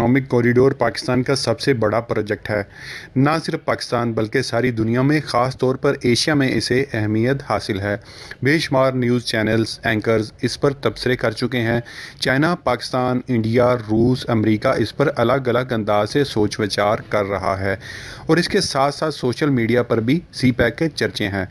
Economic corridor Pakistan का सबसे बड़ा प्रोजेक्ट है। ना सिर्फ पाकिस्तान बल्कि सारी दुनिया में, ख़ास तौर पर एशिया में इसे अहमियत हासिल है। बेशुमार न्यूज़ चैनल्स एंकर्स इस पर तबसरे कर चुके हैं। चाइना, पाकिस्तान, इंडिया, रूस, अमेरिका इस पर अलग अलग अंदाज से सोच विचार कर रहा है और इसके साथ साथ सोशल मीडिया पर भी सी पैक के चर्चे हैं।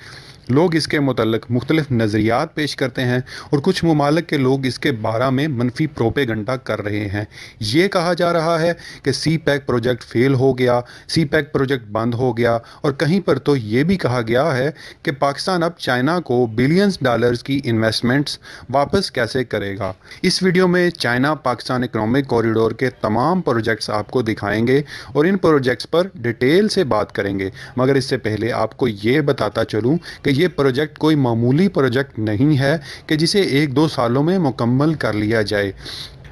लोग इसके मुतल्लिक़ मुख्तलिफ नज़रियात पेश करते हैं और कुछ ममालिक के लोग इसके बारे में मनफी प्रोपेगंडा कर रहे हैं। ये कहा जा रहा है कि सी पैक प्रोजेक्ट फेल हो गया, सी पैक प्रोजेक्ट बंद हो गया, और कहीं पर तो ये भी कहा गया है कि पाकिस्तान अब चाइना को बिलियंस डॉलर्स की इन्वेस्टमेंट्स वापस कैसे करेगा। इस वीडियो में चाइना पाकिस्तान इकनॉमिक कॉरिडोर के तमाम प्रोजेक्ट्स आपको दिखाएंगे और इन प्रोजेक्ट्स पर डिटेल से बात करेंगे। मगर इससे पहले आपको ये बताता चलूँ कि ये प्रोजेक्ट कोई मामूली प्रोजेक्ट नहीं है कि जिसे 1-2 सालों में मुकम्मल कर लिया जाए,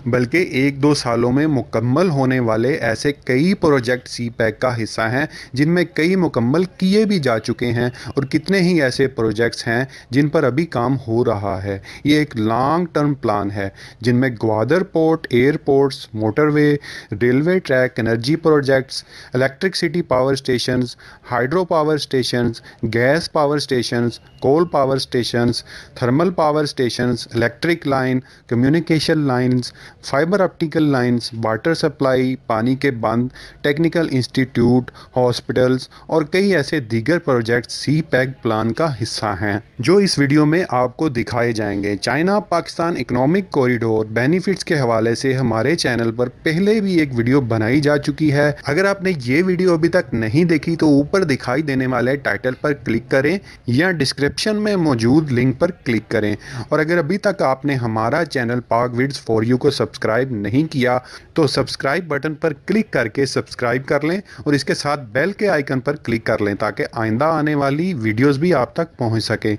बल्कि 1-2 सालों में मुकम्मल होने वाले ऐसे कई प्रोजेक्ट सी पैक का हिस्सा हैं जिनमें कई मुकम्मल किए भी जा चुके हैं और कितने ही ऐसे प्रोजेक्ट्स हैं जिन पर अभी काम हो रहा है। ये एक लॉन्ग टर्म प्लान है जिनमें Gwadar port, airports, motorway, railway track, energy projects, electricity power stations, hydro power stations, gas power stations, coal power stations, thermal power stations, electric line, communication lines, fibre optical lines, water supply, पानी के बंद, technical institute, hospitals और कई ऐसे दीगर project सी pack plan का हिस्सा हैं जो इस वीडियो में आपको दिखाए जाएंगे। China Pakistan economic corridor benefits के हवाले से हमारे चैनल पर पहले भी एक वीडियो बनाई जा चुकी है। अगर आपने ये वीडियो अभी तक नहीं देखी तो ऊपर दिखाई देने वाले टाइटल पर क्लिक करें या डिस्क्रिप्शन में मौजूद लिंक पर क्लिक करें। और अगर अभी तक आपने हमारा चैनल पाक विड्स फॉर यू को सब्सक्राइब नहीं किया तो सब्सक्राइब बटन पर क्लिक करके सब्सक्राइब कर लें और इसके साथ बेल के आइकन पर क्लिक कर लें ताकि आइंदा आने वाली वीडियोस भी आप तक पहुंच सके।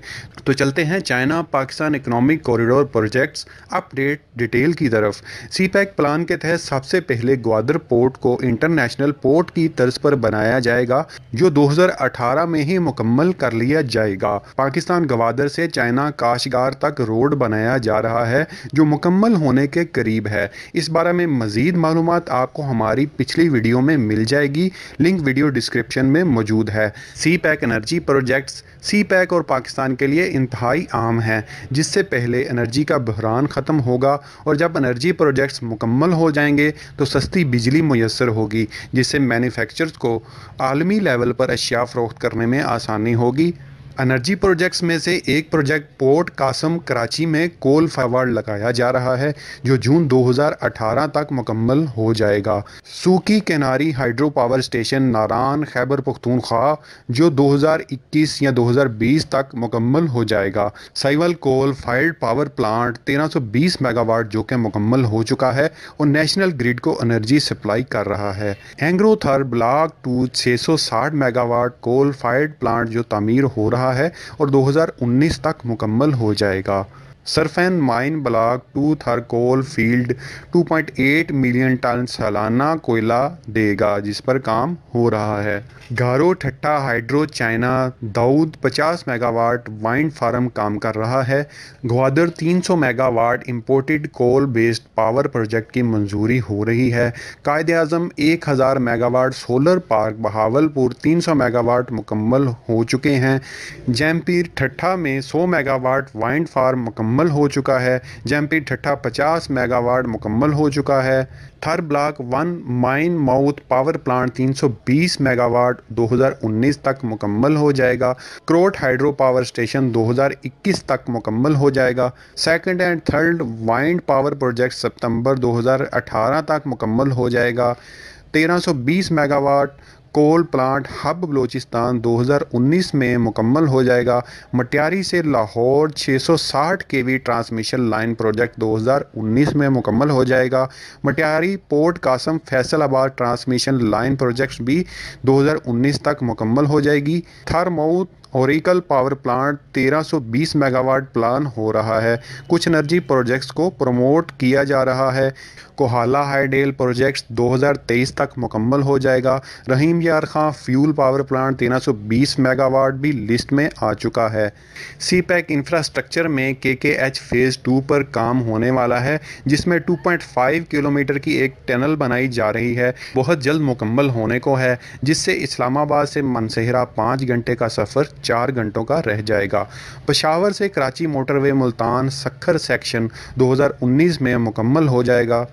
तो चलते हैं China Pakistan economic corridor projects update detail की तरफ। सी पैक प्लान के तहत सबसे पहले ग्वादर पोर्ट को इंटरनेशनल पोर्ट की तर्ज पर बनाया जाएगा जो 2018 में ही मुकम्मल कर लिया जाएगा। पाकिस्तान ग्वादर से चाइना काशगार तक रोड बनाया जा रहा है जो मुकम्मल होने के करीब है। इस बारे में मजीद मालूमात आपको हमारी पिछली वीडियो में मिल जाएगी, लिंक वीडियो डिस्क्रिप्शन में मौजूद है। सी पैक एनर्जी प्रोजेक्ट्स सी पैक और पाकिस्तान के लिए इंतहाई आम है, जिससे पहले एनर्जी का बहरान ख़त्म होगा और जब एनर्जी प्रोजेक्ट्स मुकम्मल हो जाएंगे तो सस्ती बिजली मुयस्सर होगी जिससे मैन्युफैक्चरर्स को आलमी लेवल पर अशिया फ़रोख्त करने में आसानी होगी। एनर्जी प्रोजेक्ट्स में से एक प्रोजेक्ट पोर्ट कासम कराची में कोल फाइबर लगाया जा रहा है जो जून 2018 तक मुकम्मल हो जाएगा। Suki Kinari hydro power station Naran Khyber Pakhtunkhwa जो 2021 या 2020 तक मुकम्मल हो जाएगा। Sahiwal coal fired power plant 1320 megawatt जो कि मुकम्मल हो चुका है और नेशनल ग्रिड को एनर्जी सप्लाई कर रहा है। Engro Thar block 2 660 megawatt coal fired plant जो तामीर हो रहा है और 2019 तक मुकम्मल हो जाएगा। Surface mine block 2 Thar coal field 2.8 million ton सालाना कोयला देगा जिस पर काम हो रहा है। Gharo Thatta hydro China Dawood 50 megawatt wind farm काम कर रहा है। Gwadar 300 megawatt imported coal based power project की मंजूरी हो रही है। Quaid Azam 1000 megawatt solar park Bahawalpur 300 megawatt मुकम्मल हो चुके हैं। जैमपीर ठट्टा में 100 मेगावाट वाइंड फार्म मुकम्मल हो चुका है। जैमपीर ठट्टा 50 मेगावाट मुकम्मल हो चुका है। थर block 1 mine mouth power plant 320 megawatt 2019 तक मुकम्मल हो जाएगा। क्रोट हाइड्रो पावर स्टेशन 2021 तक मुकम्मल हो जाएगा। Second and third wind power project सितंबर 2018 तक मुकम्मल हो जाएगा। 1320 megawatt coal plant Hub Balochistan 2019 में मुकम्मल हो जाएगा। मटियारी से Lahore 660 KV transmission line project 2019 में मुकम्मल हो जाएगा। Matiari port Qasim Faisalabad transmission line project भी 2019 तक मुकम्मल हो जाएगी। Thar mouth oracle power plant 1320 megawatt plan ہو رہا ہے۔ کچھ انرجی پروجیکٹس کو پروموٹ کیا جا رہا ہے۔ کوہالہ ہائیڈیل پروجیکٹس 2023 تک مکمل ہو جائے گا۔ Rahim Yar Khan fuel power plant 1320 megawatt بھی لسٹ میں آ چکا ہے۔ سی پیک انفراسٹرکچر میں KKH فیز 2 پر کام ہونے والا ہے، جس میں 2.5 کلومیٹر کی ایک ٹنل بنائی جا رہی ہے، بہت جلد مکمل ہونے کو ہے، جس سے اسلام آباد سے مانسہرہ 5 گھنٹے کا سفر 4 گھنٹوں کا رہ جائے گا۔ پشاور سے کراچی موٹر وے ملتان سکھر سیکشن 2019 میں مکمل ہو جائے گا۔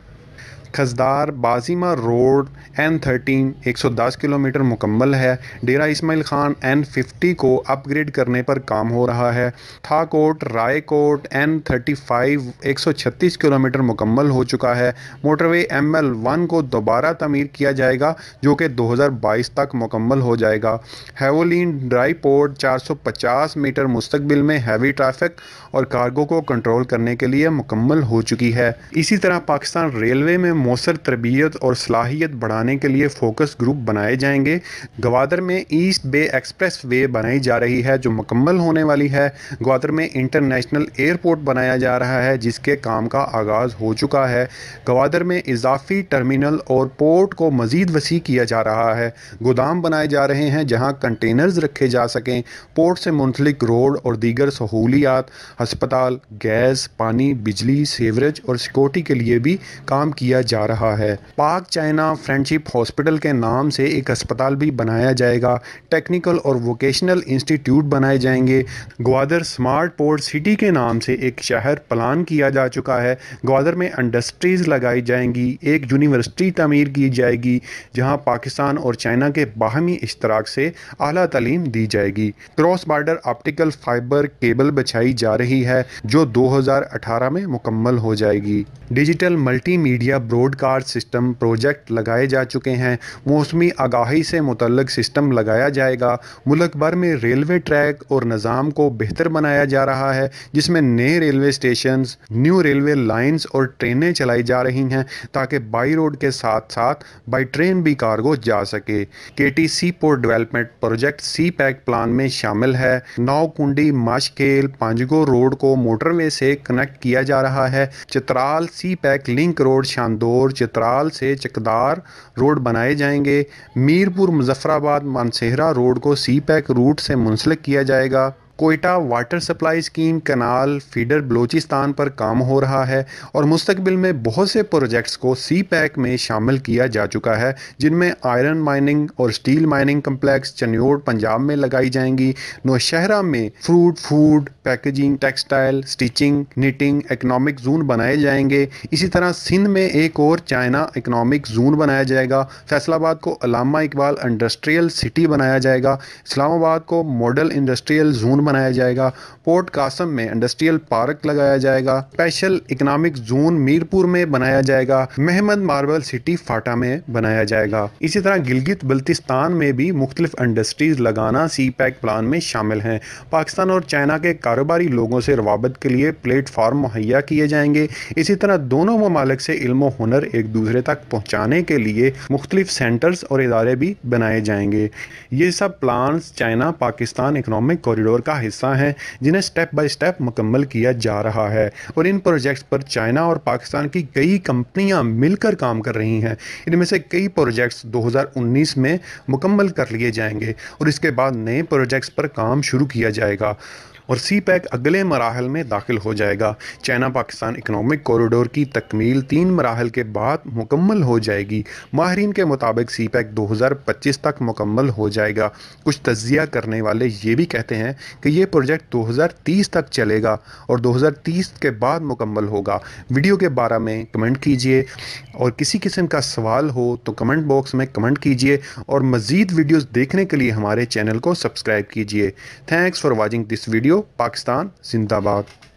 کھزدار بازیمہ روڈ N13 110 کلومیٹر مکمل ہے۔ ڈیرہ اسماعیل خان N50 کو اپ گریڈ کرنے پر کام ہو رہا ہے۔ تھا کوٹ رائے کوٹ N35 136 کلومیٹر مکمل ہو چکا ہے۔ موٹر وے ML1 کو دوبارہ تعمیر کیا جائے گا، جو کہ 2022 تک مکمل ہو جائے گا۔ ہیولین ڈرائی پورٹ 450 میٹر مستقبل میں ہیوی ٹریفک اور کارگو کو کنٹرول کرنے کے لیے مکمل ہو چکی ہے۔ اسی طرح پاکستان ریلوے میں مؤثر تربیت اور صلاحیت بڑھانے کے لیے فوکس گروپ بنائے جائیں گے۔ گوادر میں ایسٹ بے ایکسپریس وے بنائی جا رہی ہے، جو مکمل ہونے والی ہے۔ گوادر میں انٹرنیشنل ایئرپورٹ بنایا جا رہا ہے، جس کے کام کا آغاز ہو چکا ہے۔ گوادر میں اضافی ٹرمینل اور پورٹ کو مزید وسیع کیا جا رہا ہے۔ گودام بنائے جا رہے ہیں جہاں کنٹینرز رکھے جا سکیں۔ پورٹ سے منسلک روڈ اور دیگر سہولیات، ہسپتال، گیس، پانی، بجلی، سیوریج اور سیکورٹی کے لیے بھی کام کیا جا رہا ہے۔ پاک چائنا فرینڈشپ ہاسپٹل کے نام سے ایک ہسپتال بھی بنایا جائے گا۔ ٹیکنیکل اور ووکیشنل انسٹیٹیوٹ بنائے جائیں گے۔ گوادر سمارٹ پورٹ سٹی کے نام سے ایک شہر پلان کیا جا چکا ہے۔ گوادر میں انڈسٹریز لگائی جائیں گی۔ ایک یونیورسٹی تعمیر کی جائے گی، جہاں پاکستان اور چائنا کے باہمی اشتراک سے اعلیٰ تعلیم دی جائے گی۔ Cross border optical fibre cable بچھائی جا رہی ہے، جو 2018 میں مکمل ہو جائے گی۔ Digital multimedia broadcast system project لگائے جا چکے ہیں۔ موسمی آگاہی سے متعلق سسٹم لگایا جائے گا۔ ملک بھر میں ریلوے ٹریک اور نظام کو بہتر بنایا جا رہا ہے، جس میں نئے railway stations, new railway lines اور ٹرینیں چلائی جا رہی ہیں، تاکہ بائی روڈ کے ساتھ ساتھ بائی ٹرین بھی کارگو جا سکے۔ KT sea port development project CPEC plan میں شامل ہے۔ ناؤ کنڈی ماشکیل پانجگو روڈ کو موٹر وے سے کنیکٹ کیا جا رہا ہے۔ چترال سی پیک لنک روڈ شاندور چترال سے چکدار روڈ بنائے جائیں گے۔ میرپور مظفرآباد مانسہرہ روڈ کو سی پیک روٹ سے منسلک کیا جائے گا۔ Quetta water supply scheme canal feeder Balochistan پر کام ہو رہا ہے، اور مستقبل میں بہت سے پروجیکٹس کو سی پیک میں شامل کیا جا چکا ہے، جن میں آئرن مائننگ اور steel mining complex Chiniot Punjab میں لگائی جائیں گی۔ نوشہرہ میں fruit, food, packaging, textile, stitching, netting economic zone بنائے جائیں گے۔ اسی طرح سندھ میں ایک اور چائنا اکنامک زون بنایا جائے گا۔ فیصل آباد کو علامہ اقبال انڈسٹریل سٹی بنایا جائے گا۔ اسلام آباد کو ماڈل انڈسٹریل زون بنایا جائے گا۔ پورٹ قاسم میں انڈسٹریل پارک لگایا جائے گا۔ اسپیشل اکنامک زون میرپور میں بنایا جائے گا۔ محمد ماربل سٹی فاٹا میں بنایا جائے گا۔ اسی طرح گلگت بلتستان میں بھی مختلف انڈسٹریز لگانا سی پیک پلان میں شامل ہیں۔ پاکستان اور چائنا کے کاروباری لوگوں سے روابط کے لیے پلیٹ فارم مہیا کیے جائیں گے۔ اسی طرح دونوں ممالک سے علم و ہنر ایک دوسرے تک پہنچانے کے لیے مختلف سینٹرز اور ادارے بھی بنائے جائیں گے۔ یہ سب plans China Pakistan economic corridor کا حصہ ہیں، جنہیں سٹیپ بائی سٹیپ مکمل کیا جا رہا ہے، اور ان پروجیکٹس پر چائنا اور پاکستان کی کئی کمپنیاں مل کر کام کر رہی ہیں۔ ان میں سے کئی پروجیکٹس 2019 میں مکمل کر لیے جائیں گے، اور اس کے بعد نئے پروجیکٹس پر کام شروع کیا جائے گا، اور سی پیک اگلے مراحل میں داخل ہو جائے گا۔ چائنا پاکستان اکنامک کوریڈور کی تکمیل 3 مراحل کے بعد مکمل ہو جائے گی۔ ماہرین کے مطابق سی پیک 2025 تک مکمل ہو جائے گا۔ کچھ تجزیہ کرنے والے یہ بھی کہتے ہیں کہ یہ پروجیکٹ 2030 تک چلے گا اور 2030 کے بعد مکمل ہوگا۔ ویڈیو کے بارے میں کمنٹ کیجئے، اور کسی قسم کا سوال ہو تو کمنٹ باکس میں کمنٹ کیجئے، اور مزید ویڈیوز دیکھنے کے لیے ہمارے چینل کو سبسکرائب کیجئے۔ Thanks for watching this video. Pakistan زندہ باد۔